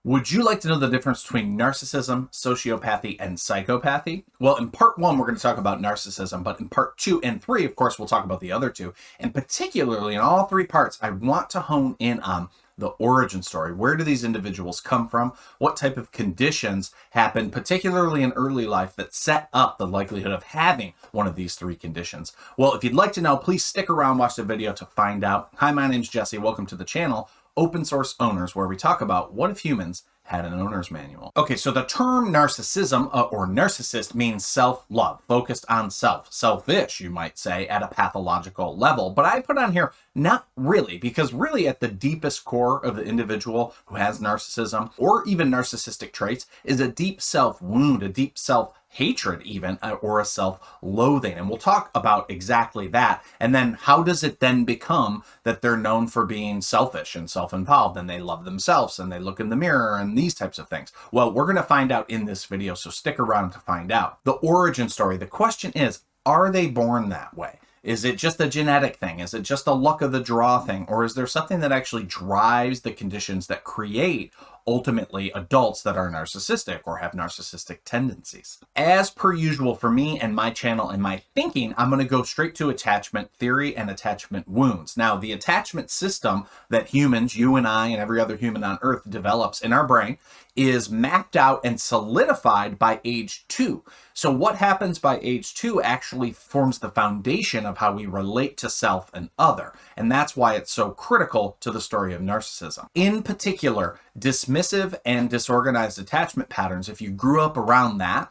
Would you like to know the difference between narcissism, sociopathy, and psychopathy? Well, in part one, we're going to talk about narcissism, but in part two and three, of course, we'll talk about the other two. And particularly in all three parts, I want to hone in on the origin story. Where do these individuals come from? What type of conditions happen, particularly in early life, that set up the likelihood of having one of these three conditions? Well, if you'd like to know, please stick around, watch the video to find out. Hi, my name's Jesse. Welcome to the channel, Open Source Owners, where we talk about what if humans had an owner's manual. Okay, so the term narcissism or narcissist means self-love, focused on self, selfish, you might say, at a pathological level. But I put on here, not really, because really at the deepest core of the individual who has narcissism or even narcissistic traits is a deep self-wound, a deep self-hatred even, or a self-loathing. And we'll talk about exactly that. And then how does it then become that they're known for being selfish and self-involved and they love themselves and they look in the mirror and these types of things? Well, we're going to find out in this video, so stick around to find out. The origin story, the question is, are they born that way? Is it just a genetic thing? Is it just a luck of the draw thing? Or is there something that actually drives the conditions that create ultimately adults that are narcissistic or have narcissistic tendencies? As per usual for me and my channel and my thinking, I'm going to go straight to attachment theory and attachment wounds. Now, the attachment system that humans, you and I and every other human on earth develops in our brain is mapped out and solidified by age 2. So what happens by age 2 actually forms the foundation of how we relate to self and other. And that's why it's so critical to the story of narcissism. In particular, dismissive and disorganized attachment patterns, if you grew up around that,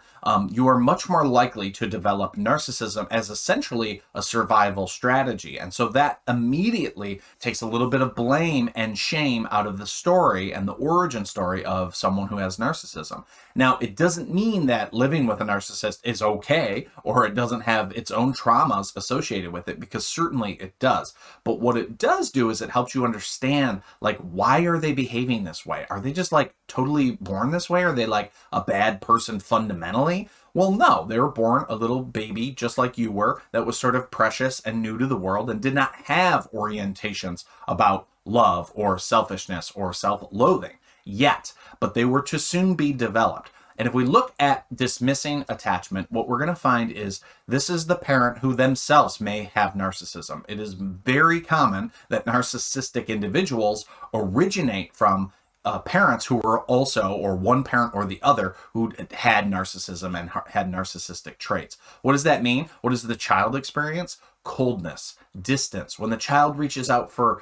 you are much more likely to develop narcissism as essentially a survival strategy. And so that immediately takes a little bit of blame and shame out of the story and the origin story of someone who has narcissism. Now, it doesn't mean that living with a narcissist is okay, or it doesn't have its own traumas associated with it, because certainly it does. But what it does do is it helps you understand, like, why are they behaving this way? Are they just like totally born this way? Are they like a bad person fundamentally? Well, no, they were born a little baby just like you were that was sort of precious and new to the world and did not have orientations about love or selfishness or self-loathing yet, but they were to soon be developed. And if we look at dismissing attachment, what we're going to find is this is the parent who themselves may have narcissism. It is very common that narcissistic individuals originate from parents who were also, or one parent or the other, who had narcissism and had narcissistic traits. What does that mean? What does the child experience? Coldness, distance. When the child reaches out for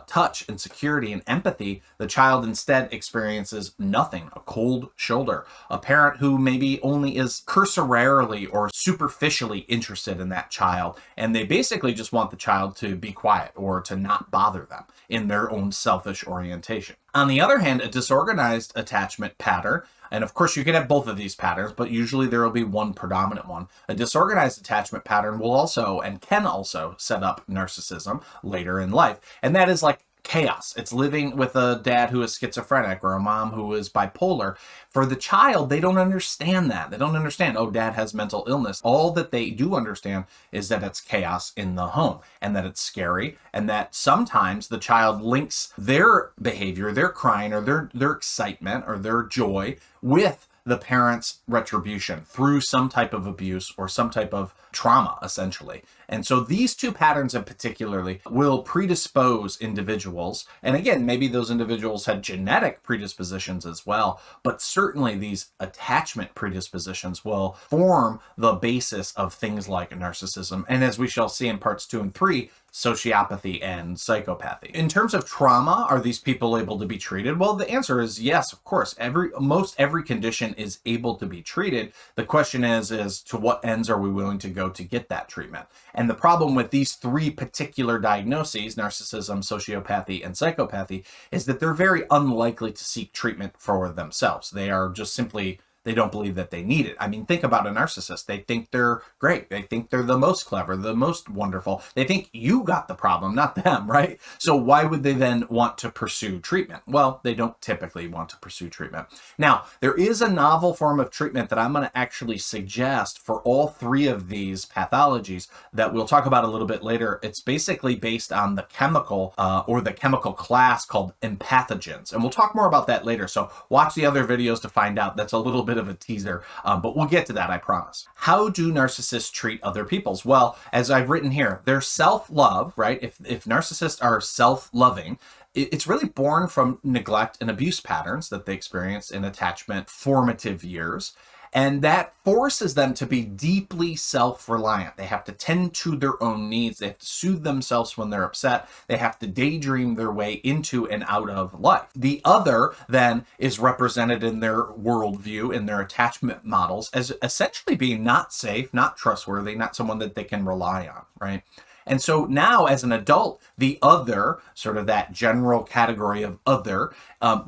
touch and security and empathy, the child instead experiences nothing, a cold shoulder. A parent who maybe only is cursorily or superficially interested in that child, and they basically just want the child to be quiet or to not bother them in their own selfish orientation. On the other hand, a disorganized attachment pattern, and of course you can have both of these patterns, but usually there will be one predominant one. A disorganized attachment pattern will also and can also set up narcissism later in life. And that is like chaos. It's living with a dad who is schizophrenic or a mom who is bipolar. For the child, they don't understand that. They don't understand, oh, dad has mental illness. All that they do understand is that it's chaos in the home and that it's scary, and that sometimes the child links their behavior, their crying or their excitement or their joy with the parent's retribution through some type of abuse or some type of trauma, essentially. And so these two patterns in particularly will predispose individuals. And again, maybe those individuals had genetic predispositions as well, but certainly these attachment predispositions will form the basis of things like narcissism. And as we shall see in parts 2 and 3, sociopathy and psychopathy. In terms of trauma, are these people able to be treated? Well, the answer is yes, of course. Most every condition is able to be treated. The question is to what ends are we willing to go to get that treatment? And the problem with these three particular diagnoses, narcissism, sociopathy, and psychopathy, is that they're very unlikely to seek treatment for themselves. They are just simply They don't believe that they need it. I mean, think about a narcissist. They think they're great. They think they're the most clever, the most wonderful. They think you got the problem, not them, right? So why would they then want to pursue treatment? Well, they don't typically want to pursue treatment. Now, there is a novel form of treatment that I'm going to actually suggest for all three of these pathologies that we'll talk about a little bit later. It's basically based on the chemical or the chemical class called empathogens. And we'll talk more about that later. So watch the other videos to find out. That's a little bit of a teaser, but we'll get to that, I promise. How do narcissists treat other people's? Well, as I've written here, their self-love, right? If narcissists are self-loving, it's really born from neglect and abuse patterns that they experience in attachment formative years. And that forces them to be deeply self-reliant. They have to tend to their own needs. They have to soothe themselves when they're upset. They have to daydream their way into and out of life. The other then is represented in their worldview, in their attachment models, as essentially being not safe, not trustworthy, not someone that they can rely on, right? And so now as an adult, the other, sort of that general category of other,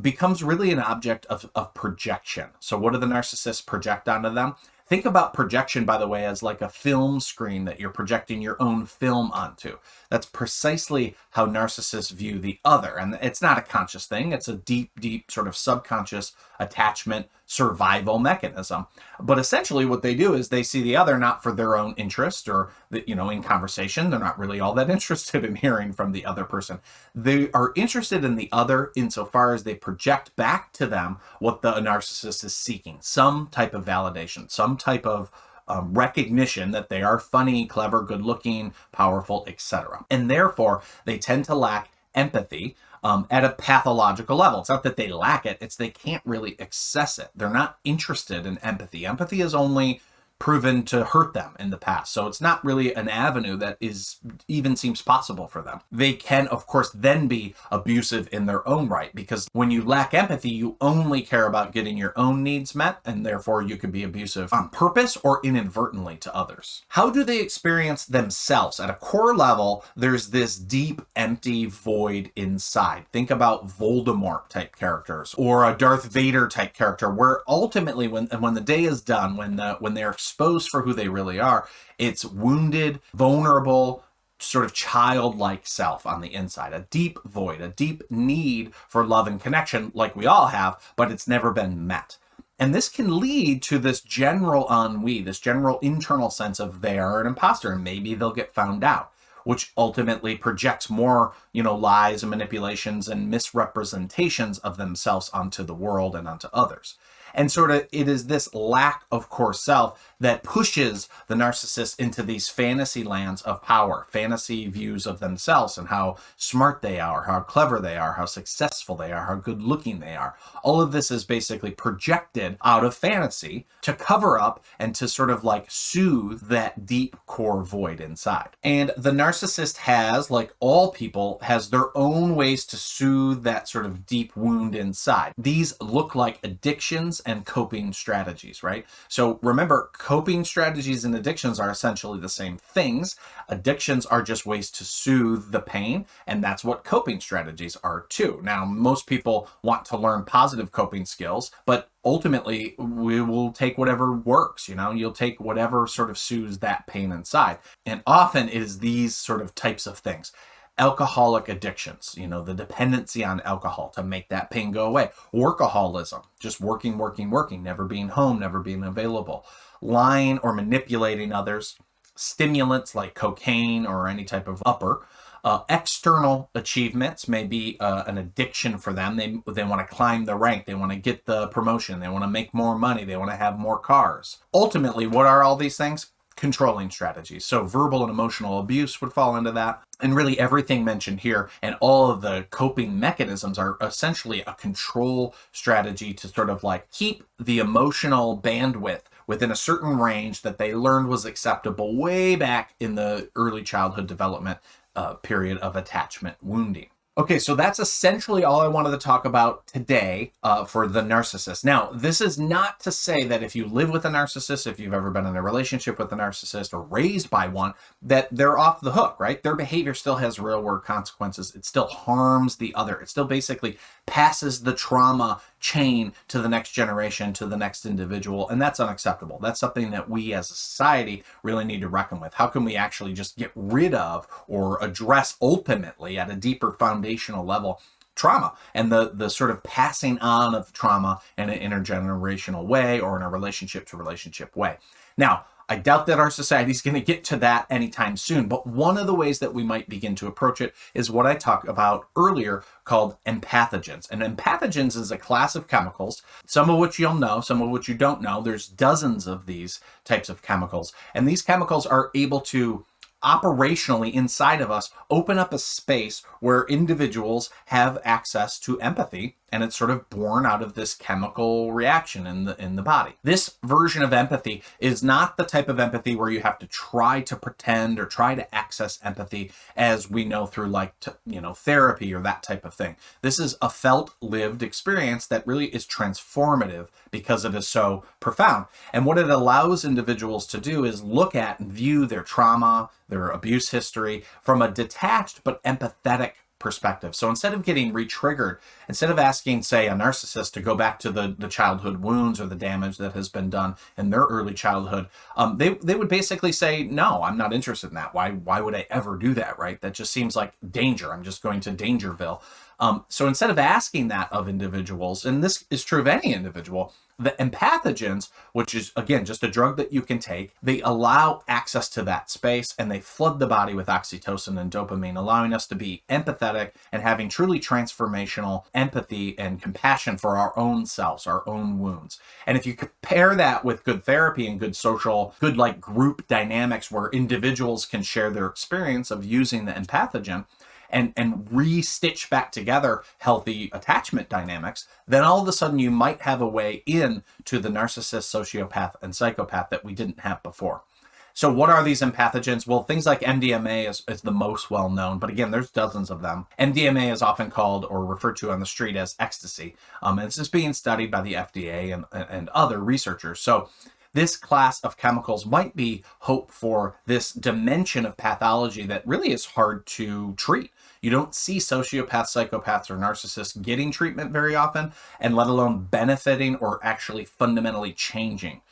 becomes really an object of projection. So what do the narcissists project onto them? Think about projection, by the way, as like a film screen that you're projecting your own film onto. That's precisely how narcissists view the other. And it's not a conscious thing. It's a deep, deep sort of subconscious attachment survival mechanism. But essentially what they do is they see the other not for their own interest or, in conversation. They're not really all that interested in hearing from the other person. They are interested in the other insofar as they project back to them what the narcissist is seeking, some type of validation, some type of recognition that they are funny, clever, good-looking, powerful, etc. And therefore, they tend to lack empathy at a pathological level. It's not that they lack it, it's they can't really access it. They're not interested in empathy. Empathy is only proven to hurt them in the past. So it's not really an avenue that even seems possible for them. They can, of course, then be abusive in their own right, because when you lack empathy, you only care about getting your own needs met, and therefore you can be abusive on purpose or inadvertently to others. How do they experience themselves? At a core level, there's this deep, empty void inside. Think about Voldemort type characters or a Darth Vader type character, where ultimately when the day is done, when they're exposed for who they really are, it's wounded, vulnerable, sort of childlike self on the inside, a deep void, a deep need for love and connection like we all have, but it's never been met. And this can lead to this general ennui, this general internal sense of they are an imposter and maybe they'll get found out, which ultimately projects more, lies and manipulations and misrepresentations of themselves onto the world and onto others. And sort of it is this lack of core self that pushes the narcissist into these fantasy lands of power, fantasy views of themselves and how smart they are, how clever they are, how successful they are, how good looking they are. All of this is basically projected out of fantasy to cover up and to sort of like soothe that deep core void inside. And the narcissist has, like all people, has their own ways to soothe that sort of deep wound inside. These look like addictions and coping strategies, right? So remember, coping strategies and addictions are essentially the same things. Addictions are just ways to soothe the pain, and that's what coping strategies are too. Now, most people want to learn positive coping skills, but ultimately we will take whatever works, you'll take whatever sort of soothes that pain inside. And often it is these sort of types of things. Alcoholic addictions, the dependency on alcohol to make that pain go away. Workaholism, just working, never being home, never being available. Lying or manipulating others. Stimulants like cocaine or any type of upper. External achievements may be an addiction for them. They want to climb the rank. They want to get the promotion. They want to make more money. They want to have more cars. Ultimately, what are all these things? Controlling strategies. So verbal and emotional abuse would fall into that. And really everything mentioned here and all of the coping mechanisms are essentially a control strategy to sort of like keep the emotional bandwidth within a certain range that they learned was acceptable way back in the early childhood development period of attachment wounding. Okay, so that's essentially all I wanted to talk about today for the narcissist. Now, this is not to say that if you live with a narcissist, if you've ever been in a relationship with a narcissist or raised by one, that they're off the hook, right? Their behavior still has real world consequences. It still harms the other. It still basically passes the trauma chain to the next generation, to the next individual, and that's unacceptable. That's something that we as a society really need to reckon with. How can we actually just get rid of or address ultimately at a deeper foundational level trauma and the sort of passing on of trauma in an intergenerational way or in a relationship to relationship way? Now, I doubt that our society is going to get to that anytime soon, but one of the ways that we might begin to approach it is what I talked about earlier called empathogens. And empathogens is a class of chemicals, some of which you'll know, some of which you don't know. There's dozens of these types of chemicals, and these chemicals are able to operationally inside of us open up a space where individuals have access to empathy, and it's sort of born out of this chemical reaction in the body. This version of empathy is not the type of empathy where you have to try to pretend or try to access empathy as we know through therapy or that type of thing. This is a felt lived experience that really is transformative because it is so profound. And what it allows individuals to do is look at and view their trauma, their abuse history from a detached but empathetic perspective. So instead of getting re-triggered, instead of asking, say, a narcissist to go back to the childhood wounds or the damage that has been done in their early childhood, they would basically say, no, I'm not interested in that. Why would I ever do that, right? That just seems like danger. I'm just going to Dangerville. So instead of asking that of individuals, and this is true of any individual, the empathogens, which is, again, just a drug that you can take, they allow access to that space and they flood the body with oxytocin and dopamine, allowing us to be empathetic and having truly transformational empathy and compassion for our own selves, our own wounds. And if you compare that with good therapy and good social, good like group dynamics where individuals can share their experience of using the empathogen, and re-stitch back together healthy attachment dynamics, then all of a sudden you might have a way in to the narcissist, sociopath, and psychopath that we didn't have before. So what are these empathogens? Well, things like MDMA is the most well known, but again, there's dozens of them. MDMA is often called or referred to on the street as ecstasy, and it's just being studied by the FDA and other researchers. So this class of chemicals might be hope for this dimension of pathology that really is hard to treat. You don't see sociopaths, psychopaths, or narcissists getting treatment very often, and let alone benefiting or actually fundamentally changing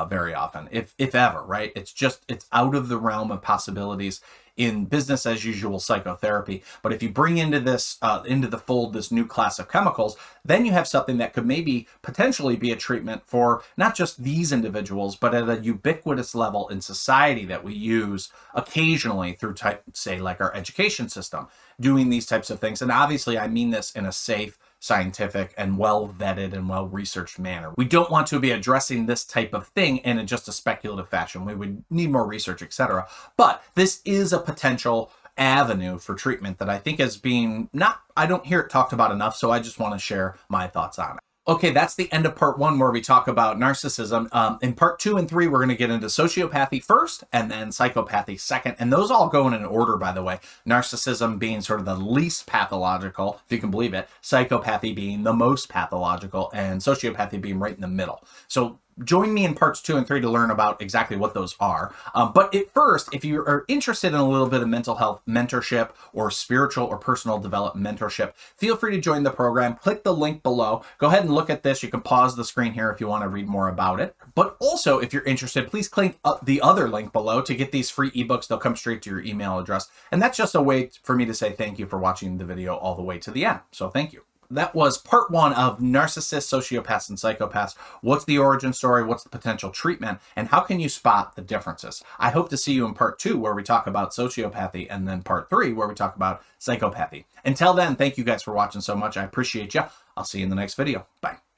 very often, if ever, right? It's out of the realm of possibilities in business as usual psychotherapy. But if you bring into the fold this new class of chemicals, then you have something that could maybe potentially be a treatment for not just these individuals, but at a ubiquitous level in society that we use occasionally through say like our education system, doing these types of things. And obviously I mean this in a safe, scientific, and well-vetted and well-researched manner. We don't want to be addressing this type of thing in just a speculative fashion. We would need more research, etc. But this is a potential avenue for treatment that I think is being I don't hear it talked about enough, so I just want to share my thoughts on it. Okay, that's the end of part 1 where we talk about narcissism. In part 2 and 3, we're going to get into sociopathy first and then psychopathy second. And those all go in an order, by the way. Narcissism being sort of the least pathological, if you can believe it. Psychopathy being the most pathological, and sociopathy being right in the middle. So join me in parts 2 and 3 to learn about exactly what those are. But at first, if you are interested in a little bit of mental health mentorship or spiritual or personal development mentorship, feel free to join the program. Click the link below. Go ahead and look at this. You can pause the screen here if you want to read more about it. But also, if you're interested, please click the other link below to get these free ebooks. They'll come straight to your email address. And that's just a way for me to say thank you for watching the video all the way to the end. So thank you. That was part 1 of Narcissists, Sociopaths, and Psychopaths. What's the origin story? What's the potential treatment? And how can you spot the differences? I hope to see you in part 2 where we talk about sociopathy, and then part 3 where we talk about psychopathy. Until then, thank you guys for watching so much. I appreciate you. I'll see you in the next video. Bye.